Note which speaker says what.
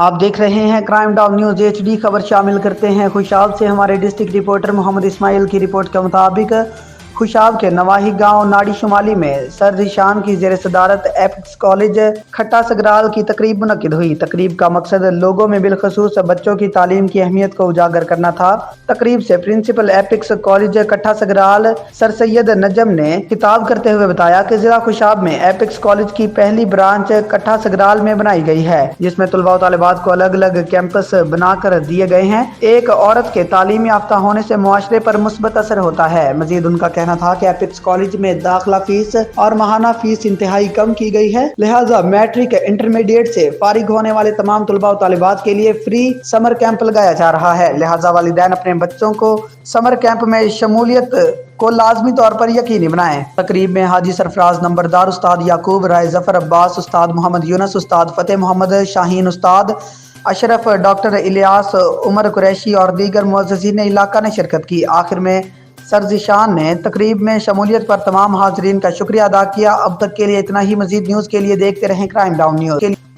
Speaker 1: آپ دیکھ رہے ہیں کرائم ڈاؤن نیوز HD خبر شامل کرتے ہیں خوشاب سے۔ ہمارے ڈسٹرکٹ رپورٹر محمد اسماعیل کی رپورٹ کے مطابق خوشاب کے نواحی گاؤں ناڑی شمالی میں سرذیشان کی زیر صدارت ایپکس کالج کھٹا سگرال کی تقریب منعقد ہوئی۔ تقریب کا مقصد لوگوں میں بالخصوص بچوں کی تعلیم کی اہمیت کو اجاگر کرنا تھا۔ تقریب سے پرنسپل ایپکس کالج کھٹا سگرال سر سید نجم نے خطاب کرتے ہوئے بتایا کہ ضلع خوشاب میں ایپکس کالج کی پہلی برانچ کھٹا سگرال میں بنائی گئی ہے، جس میں طلباء و طالبات کو الگ الگ کیمپس بنا کر دیے گئے ہیں۔ ایک عورت کے تعلیم یافتہ ہونے سے معاشرے پر مثبت اثر ہوتا ہے۔ مزید ان کا کہنا تھا کہ ایپکس کالج میں داخلہ فیس اور ماہانہ فیس انتہائی کم کی گئی ہے، لہٰذا میٹرک انٹرمیڈیٹ سے فارغ ہونے والے تمام طلباء و طالبات کے لیے فری سمر کیمپ لگایا جا رہا ہے، لہٰذا والدین اپنے بچوں کو سمر کیمپ میں شمولیت کو لازمی طور پر یقینی بنائیں۔ تقریب میں حاجی سرفراز نمبردار، استاد یعقوب رائے، ظفر عباس، استاد محمد یونس، استاد فتح محمد شاہین، استاد اشرف، ڈاکٹر الیاس، عمر قریشی اور دیگر معززین علاقہ نے شرکت کی۔ آخر میں سرذیشان نے تقریب میں شمولیت پر تمام حاضرین کا شکریہ ادا کیا۔ اب تک کے لیے اتنا ہی۔ مزید نیوز کے لیے دیکھتے رہیں کرائم ڈاؤن نیوز۔